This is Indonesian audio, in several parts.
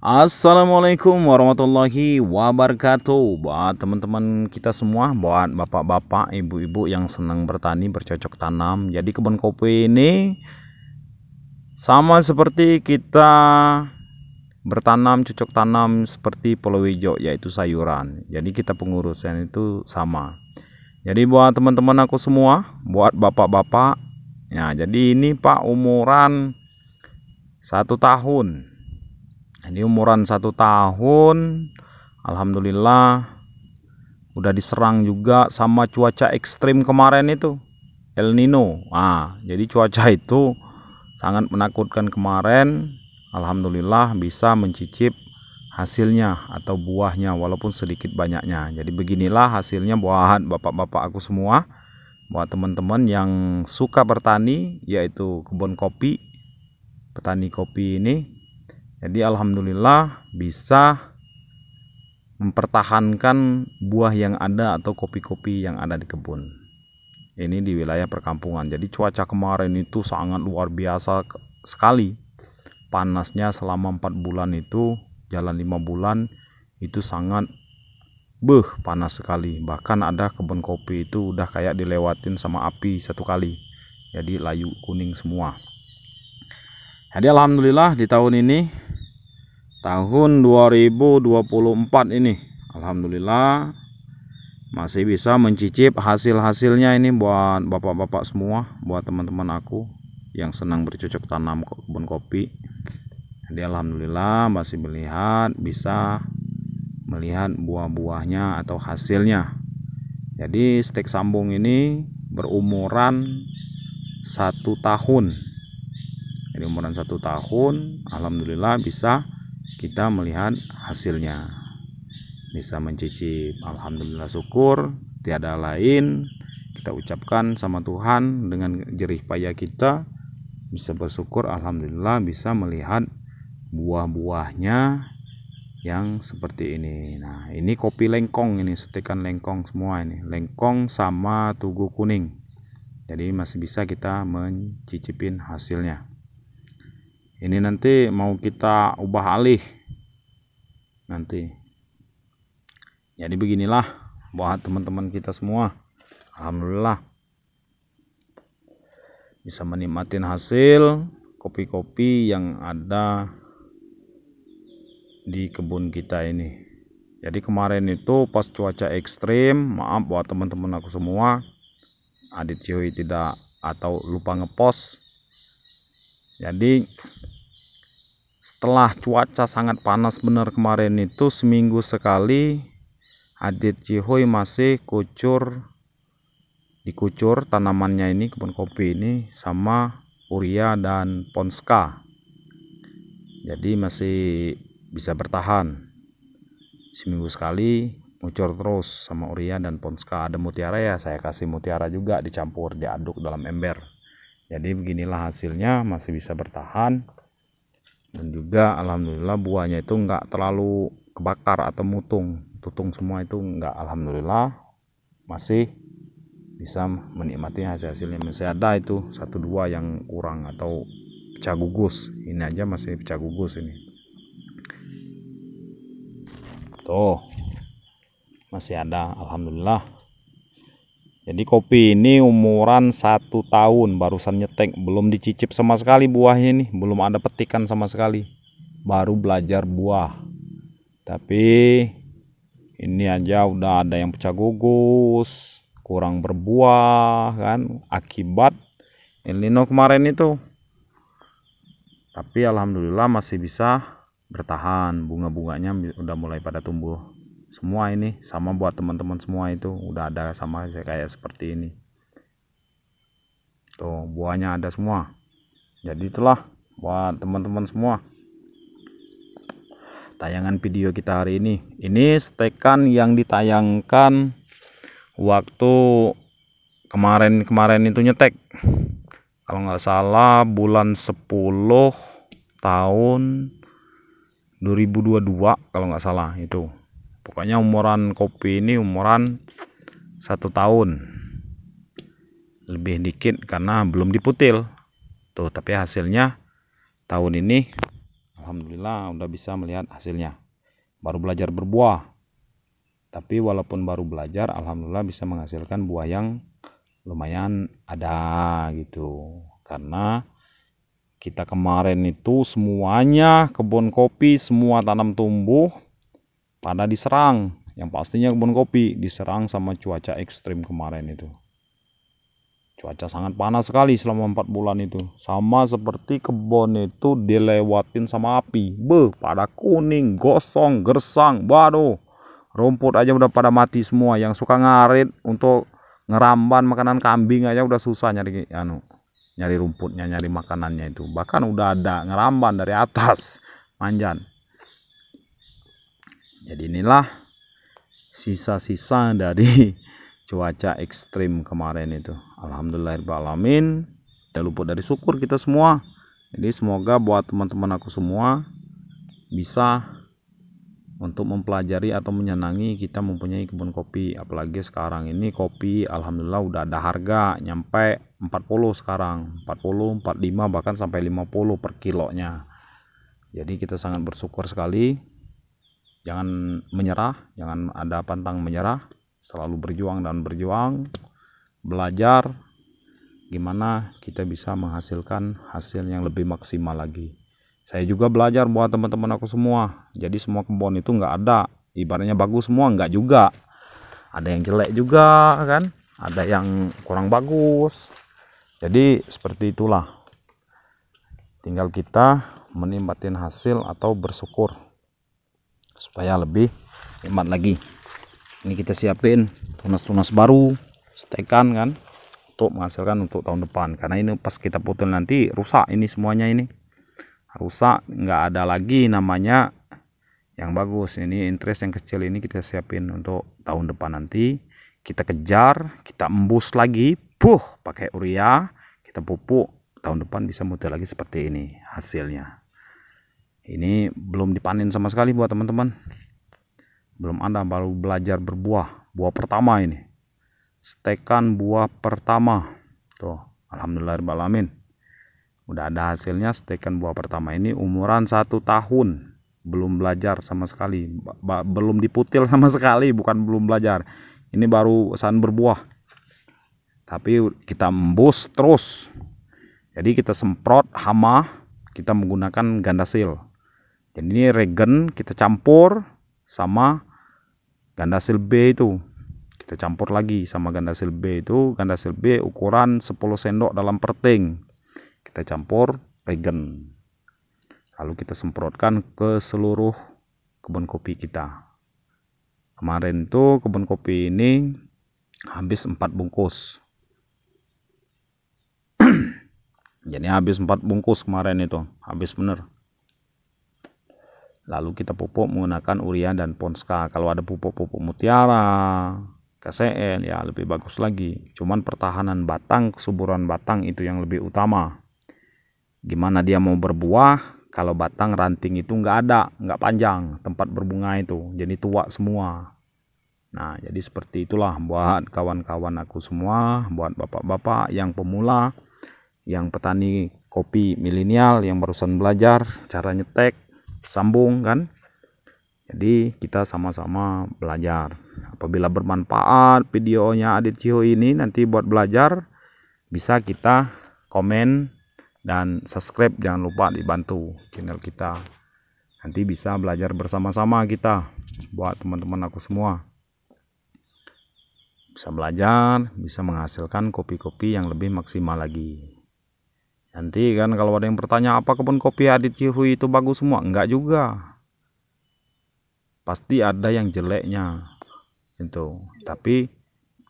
Assalamualaikum warahmatullahi wabarakatuh. Buat teman-teman kita semua, buat bapak-bapak, ibu-ibu yang senang bertani, bercocok tanam. Jadi kebun kopi ini sama seperti kita bertanam, cocok tanam seperti palawija, yaitu sayuran. Jadi kita pengurusan itu sama. Jadi buat teman-teman aku semua, buat bapak-bapak, ya jadi ini Pak umuran 1 tahun. Ini umuran 1 tahun, alhamdulillah udah diserang juga sama cuaca ekstrim kemarin itu, El Nino. Jadi cuaca itu sangat menakutkan kemarin. Alhamdulillah bisa mencicip hasilnya atau buahnya walaupun sedikit banyaknya. Jadi beginilah hasilnya buat bapak-bapak aku semua, buat teman-teman yang suka bertani, yaitu kebun kopi, petani kopi ini. Jadi alhamdulillah bisa mempertahankan buah yang ada atau kopi-kopi yang ada di kebun. Ini di wilayah perkampungan. Jadi cuaca kemarin itu sangat luar biasa sekali. Panasnya selama 4 bulan itu, jalan 5 bulan itu sangat panas sekali. Bahkan ada kebun kopi itu udah kayak dilewatin sama api 1 kali. Jadi layu kuning semua. Jadi alhamdulillah di tahun ini, tahun 2024 ini, alhamdulillah masih bisa mencicip hasil-hasilnya ini buat bapak-bapak semua, buat teman-teman aku yang senang bercocok tanam kebun kopi. Jadi alhamdulillah masih bisa melihat buah-buahnya atau hasilnya. Jadi stek sambung ini berumuran 1 tahun. Jadi umuran 1 tahun, alhamdulillah bisa kita melihat hasilnya, bisa mencicip. Alhamdulillah, syukur tiada lain, kita ucapkan sama Tuhan dengan jerih payah kita bisa bersyukur. Alhamdulillah bisa melihat buah-buahnya yang seperti ini. Nah ini kopi lengkong, ini setikan lengkong semua, ini lengkong sama tugu kuning. Jadi masih bisa kita mencicipin hasilnya. Ini nanti mau kita ubah alih nanti. Jadi beginilah buat teman-teman kita semua, alhamdulillah bisa menikmatin hasil kopi-kopi yang ada di kebun kita ini. Jadi kemarin itu pas cuaca ekstrim, maaf buat teman-teman aku semua, Adit Cihoy tidak atau lupa ngepost. Jadi setelah cuaca sangat panas benar kemarin itu, seminggu sekali Adit Cihoy masih dikucur tanamannya ini, kebun kopi ini, sama urea dan ponska. Jadi masih bisa bertahan. Seminggu sekali ngucur terus sama urea dan ponska. Ada mutiara ya, saya kasih mutiara juga, dicampur, diaduk dalam ember. Jadi beginilah hasilnya, masih bisa bertahan. Dan juga alhamdulillah buahnya itu enggak terlalu kebakar atau tutung semua itu enggak. Alhamdulillah masih bisa menikmati hasil-hasilnya. Masih ada itu 1-2 yang kurang atau pecah gugus. Ini aja masih pecah gugus ini. Tuh masih ada, alhamdulillah. Jadi kopi ini umuran 1 tahun, barusan nyetek, belum dicicip sama sekali buahnya nih, belum ada petikan sama sekali, baru belajar buah. Tapi ini aja udah ada yang pecah gugus, kurang berbuah kan, akibat El Nino kemarin itu. Tapi alhamdulillah masih bisa bertahan, bunga-bunganya udah mulai pada tumbuh semua ini. Sama buat teman-teman semua itu udah ada sama kayak seperti ini. Tuh buahnya ada semua. Jadi itulah buat teman-teman semua tayangan video kita hari ini. Ini stekan yang ditayangkan waktu kemarin itu nyetek, kalau nggak salah bulan 10 tahun 2022 kalau nggak salah itu. Pokoknya umuran kopi ini umuran 1 tahun lebih dikit karena belum diputil tuh, tapi hasilnya tahun ini alhamdulillah udah bisa melihat hasilnya. Baru belajar berbuah, tapi walaupun baru belajar alhamdulillah bisa menghasilkan buah yang lumayan ada gitu. Karena kita kemarin itu semuanya kebun kopi, semua tanam tumbuh pada diserang. Yang pastinya kebun kopi diserang sama cuaca ekstrim kemarin itu. Cuaca sangat panas sekali selama 4 bulan itu. Sama seperti kebun itu dilewatin sama api. Pada kuning, gosong, gersang. Waduh, rumput aja udah pada mati semua. Yang suka ngarit untuk ngeramban makanan kambing aja udah susah nyari rumputnya, nyari makanannya itu. Bahkan udah ada ngeramban dari atas, manjan. Jadi inilah sisa-sisa dari cuaca ekstrim kemarin itu. Alhamdulillahirrahmanirrahim, tidak luput dari syukur kita semua. Jadi semoga buat teman-teman aku semua bisa untuk mempelajari atau menyenangi kita mempunyai kebun kopi. Apalagi sekarang ini kopi alhamdulillah udah ada harga nyampe 40 sekarang, 40, 45 bahkan sampai 50 per kilonya. Jadi kita sangat bersyukur sekali. Jangan menyerah, jangan ada pantang menyerah, selalu berjuang dan berjuang, belajar gimana kita bisa menghasilkan hasil yang lebih maksimal lagi. Saya juga belajar buat teman-teman aku semua. Jadi semua kebun itu nggak ada ibaratnya bagus semua, nggak juga. Ada yang jelek juga kan, ada yang kurang bagus. Jadi seperti itulah. Tinggal kita menikmatin hasil atau bersyukur supaya lebih nikmat lagi. Ini kita siapin tunas-tunas baru, stekan kan, untuk menghasilkan untuk tahun depan. Karena ini pas kita putul nanti rusak ini semuanya, ini rusak, nggak ada lagi namanya yang bagus. Ini interest yang kecil ini kita siapin untuk tahun depan nanti. Kita kejar, kita embus lagi, pakai urea, kita pupuk, tahun depan bisa mutil lagi seperti ini hasilnya. Ini belum dipanen sama sekali buat teman-teman, belum ada, baru belajar berbuah, buah pertama ini, stekan buah pertama tuh. Alhamdulillahirrahmanirrahim, udah ada hasilnya. Stekan buah pertama ini umuran 1 tahun, belum belajar sama sekali, belum diputil sama sekali, bukan belum belajar, ini baru saat berbuah, tapi kita embus terus. Jadi kita semprot hama, kita menggunakan Gandasil. Jadi ini regen kita campur sama Gandasil B itu, kita campur lagi sama Gandasil B itu. Gandasil B ukuran 10 sendok dalam perting, kita campur regen, lalu kita semprotkan ke seluruh kebun kopi kita. Kemarin itu kebun kopi ini habis 4 bungkus. Jadi habis 4 bungkus kemarin itu, habis bener. Lalu kita pupuk menggunakan urea dan Ponska. Kalau ada pupuk-pupuk mutiara, KCL ya lebih bagus lagi. Cuman pertahanan batang, kesuburan batang itu yang lebih utama. Gimana dia mau berbuah kalau batang ranting itu nggak ada, nggak panjang tempat berbunga itu, jadi tua semua. Nah jadi seperti itulah buat kawan-kawan aku semua, buat bapak-bapak yang pemula, yang petani kopi milenial yang barusan belajar cara nyetek, sambung kan. Jadi kita sama-sama belajar. Apabila bermanfaat videonya Adit Ciho ini nanti buat belajar, bisa kita komen dan subscribe, jangan lupa dibantu channel kita. Nanti bisa belajar bersama-sama kita, buat teman-teman aku semua. Bisa belajar, bisa menghasilkan kopi-kopi yang lebih maksimal lagi. Nanti kan kalau ada yang bertanya apa kebun kopi Adit Ciho itu bagus semua, enggak juga. Pasti ada yang jeleknya itu, tapi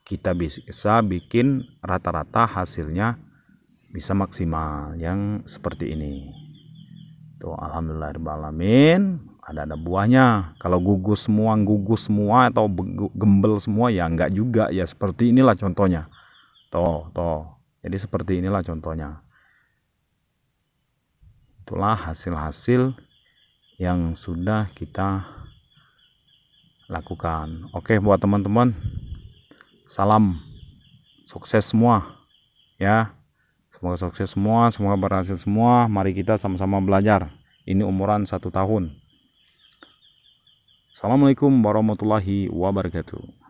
kita bisa bikin rata-rata hasilnya bisa maksimal yang seperti ini. Tuh alhamdulillahirrahmanirrahim, ada buahnya. Kalau gugus semua atau gembel semua ya enggak juga ya, seperti inilah contohnya. Toh. Jadi seperti inilah contohnya. Itulah hasil-hasil yang sudah kita lakukan. Oke, buat teman-teman, salam sukses semua ya. Semoga sukses semua, semoga berhasil semua. Mari kita sama-sama belajar. Ini umuran 1 tahun. Assalamualaikum warahmatullahi wabarakatuh.